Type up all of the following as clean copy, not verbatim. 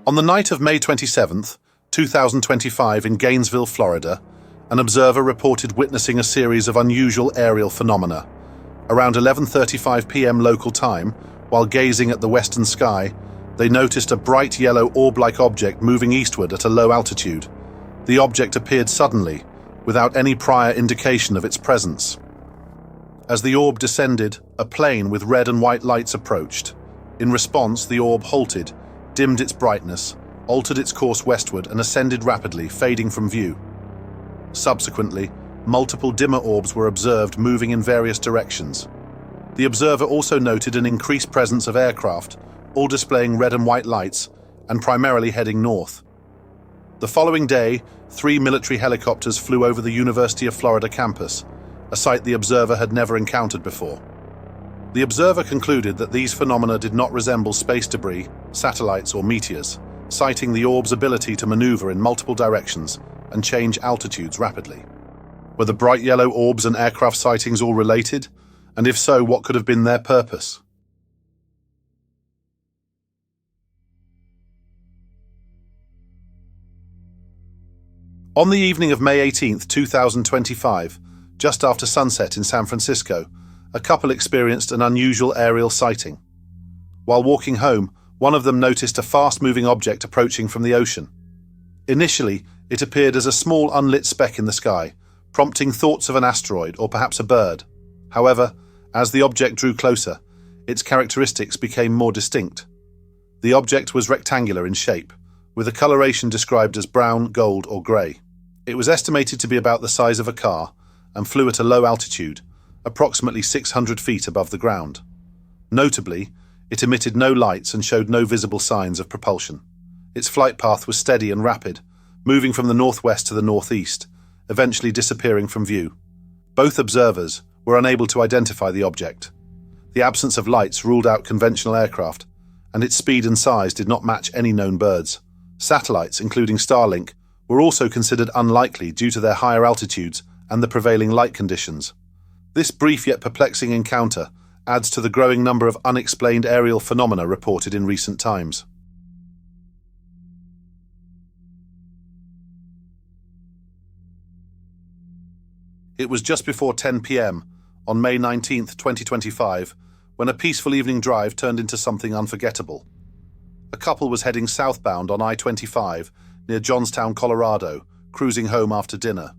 On the night of May 27th, 2025 in Gainesville, Florida, an observer reported witnessing a series of unusual aerial phenomena. Around 11:35 p.m. local time, while gazing at the western sky, they noticed a bright yellow orb-like object moving eastward at a low altitude. The object appeared suddenly, without any prior indication of its presence. As the orb descended, a plane with red and white lights approached. In response, the orb halted, dimmed its brightness, altered its course westward, and ascended rapidly, fading from view. Subsequently, multiple dimmer orbs were observed moving in various directions. The observer also noted an increased presence of aircraft, all displaying red and white lights, and primarily heading north. The following day, 3 military helicopters flew over the University of Florida campus, a sight the observer had never encountered before. The observer concluded that these phenomena did not resemble space debris, satellites, or meteors, citing the orb's ability to maneuver in multiple directions and change altitudes rapidly. Were the bright yellow orbs and aircraft sightings all related? And if so, what could have been their purpose? On the evening of May 18, 2025, just after sunset in San Francisco, a couple experienced an unusual aerial sighting. While walking home, one of them noticed a fast-moving object approaching from the ocean. Initially, it appeared as a small unlit speck in the sky, prompting thoughts of an asteroid or perhaps a bird. However, as the object drew closer, its characteristics became more distinct. The object was rectangular in shape, with a coloration described as brown, gold, or grey. It was estimated to be about the size of a car and flew at a low altitude, approximately 600 feet above the ground. Notably, it emitted no lights and showed no visible signs of propulsion. Its flight path was steady and rapid, moving from the northwest to the northeast, eventually disappearing from view. Both observers were unable to identify the object. The absence of lights ruled out conventional aircraft, and its speed and size did not match any known birds. Satellites, including Starlink, were also considered unlikely due to their higher altitudes and the prevailing light conditions. This brief yet perplexing encounter adds to the growing number of unexplained aerial phenomena reported in recent times. It was just before 10 p.m. on May 19, 2025, when a peaceful evening drive turned into something unforgettable. A couple was heading southbound on I-25 near Johnstown, Colorado, cruising home after dinner.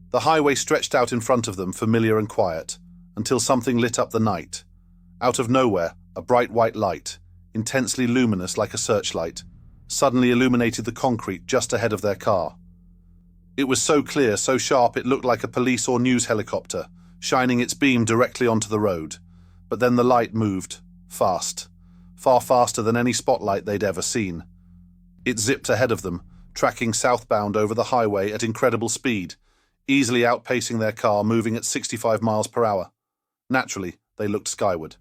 The highway stretched out in front of them, familiar and quiet, until something lit up the night. Out of nowhere, a bright white light, intensely luminous like a searchlight, suddenly illuminated the concrete just ahead of their car. It was so clear, so sharp, it looked like a police or news helicopter, shining its beam directly onto the road. But then the light moved, fast, far faster than any spotlight they'd ever seen. It zipped ahead of them, tracking southbound over the highway at incredible speed, easily outpacing their car moving at 65 miles per hour. Naturally, they looked skyward.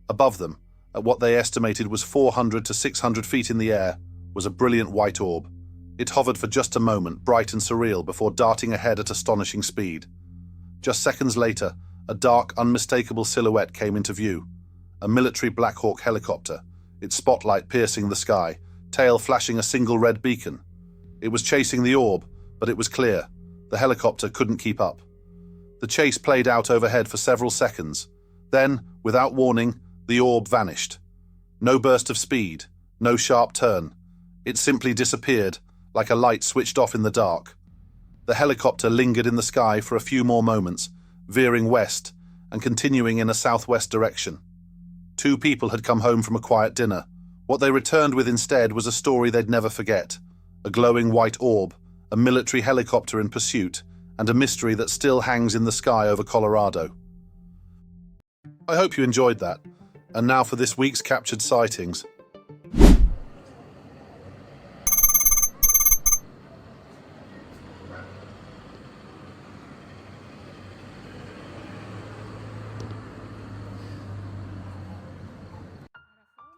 Above them, at what they estimated was 400 to 600 feet in the air, was a brilliant white orb. It hovered for just a moment, bright and surreal, before darting ahead at astonishing speed. Just seconds later, a dark, unmistakable silhouette came into view. A military Black Hawk helicopter, its spotlight piercing the sky, tail flashing a single red beacon. It was chasing the orb, but it was clear. The helicopter couldn't keep up. The chase played out overhead for several seconds. Then, without warning, the orb vanished. No burst of speed, no sharp turn. It simply disappeared, like a light switched off in the dark. The helicopter lingered in the sky for a few more moments, veering west and continuing in a southwest direction. 2 people had come home from a quiet dinner. What they returned with instead was a story they'd never forget. A glowing white orb, a military helicopter in pursuit, and a mystery that still hangs in the sky over Colorado. I hope you enjoyed that. And now for this week's captured sightings.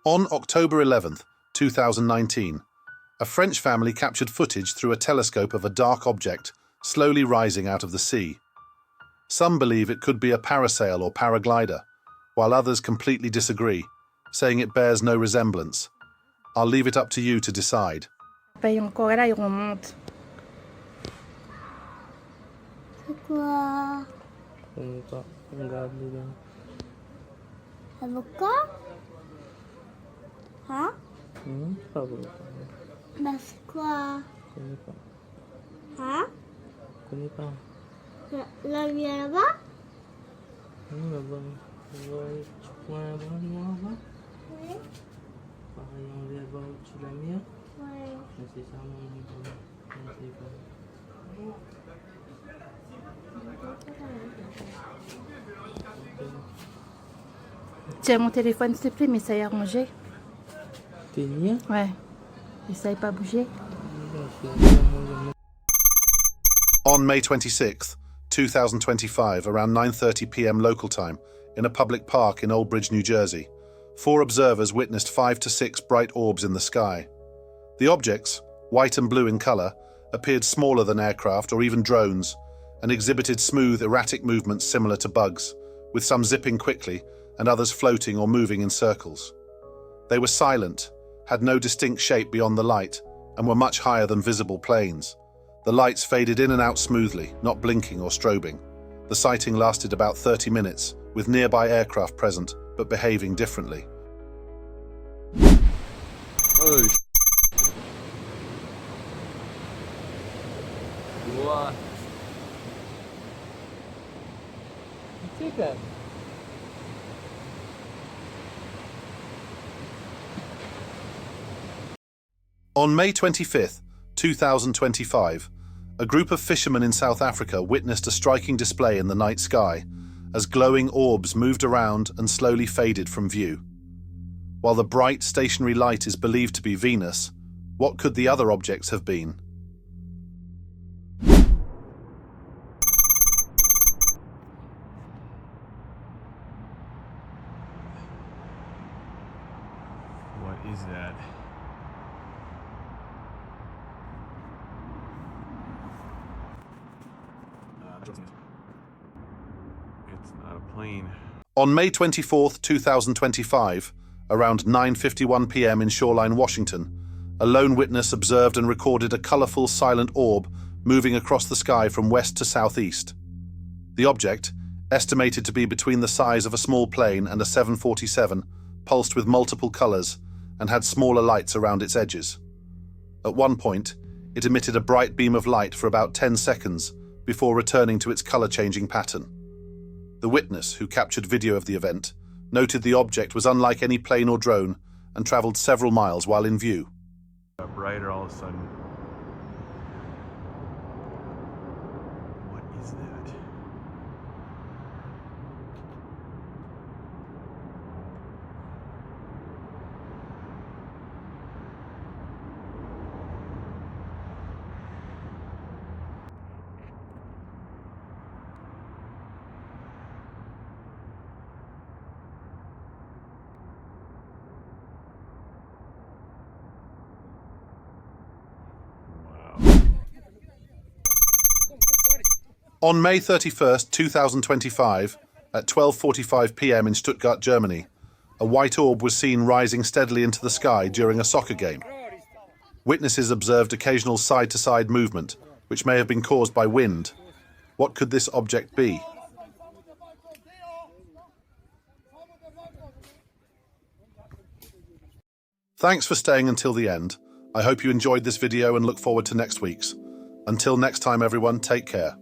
On October 11th, 2019, a French family captured footage through a telescope of a dark object slowly rising out of the sea. Some believe it could be a parasail or paraglider, while others completely disagree, saying it bears no resemblance. I'll leave it up to you to decide. Yung Cora, yung monte. C'est quoi? Regarde dedans. Avocat? Hein? Pas avocat. Bah c'est quoi? Connais pas. Hein? Connais pas. La vie là-bas? Là-bas. Tu prends un bras noir là-bas? Oui. Pareil, on va voir au-dessus de la mienne. Ouais. Mais c'est ça mon téléphone. Tiens mon téléphone s'il te plaît, mais ça y a rangé. T'es mien? Ouais. Essaye pas bouger. On May 26th, 2025, around 9:30 p.m. local time, in a public park in Old Bridge, New Jersey, 4 observers witnessed 5 to 6 bright orbs in the sky. The objects, white and blue in color, appeared smaller than aircraft or even drones, and exhibited smooth, erratic movements similar to bugs, with some zipping quickly and others floating or moving in circles. They were silent, had no distinct shape beyond the light, and were much higher than visible planes. The lights faded in and out smoothly, not blinking or strobing. The sighting lasted about 30 minutes, with nearby aircraft present, but behaving differently. Oh, what? C'est that? On May 25th, 2025, a group of fishermen in South Africa witnessed a striking display in the night sky as glowing orbs moved around and slowly faded from view. While the bright stationary light is believed to be Venus, what could the other objects have been? What is that? It's not a plane. On May 24th, 2025, around 9:51 p.m. in Shoreline, Washington, a lone witness observed and recorded a colorful, silent orb moving across the sky from west to southeast. The object, estimated to be between the size of a small plane and a 747, pulsed with multiple colors and had smaller lights around its edges. At one point, it emitted a bright beam of light for about 10 seconds before returning to its color-changing pattern. The witness, who captured video of the event, noted the object was unlike any plane or drone and traveled several miles while in view. Got brighter all of a sudden. What is that? On May 31st, 2025, at 12:45 p.m. in Stuttgart, Germany, a white orb was seen rising steadily into the sky during a soccer game. Witnesses observed occasional side-to-side movement, which may have been caused by wind. What could this object be? Thanks for staying until the end. I hope you enjoyed this video and look forward to next week's. Until next time, everyone, take care.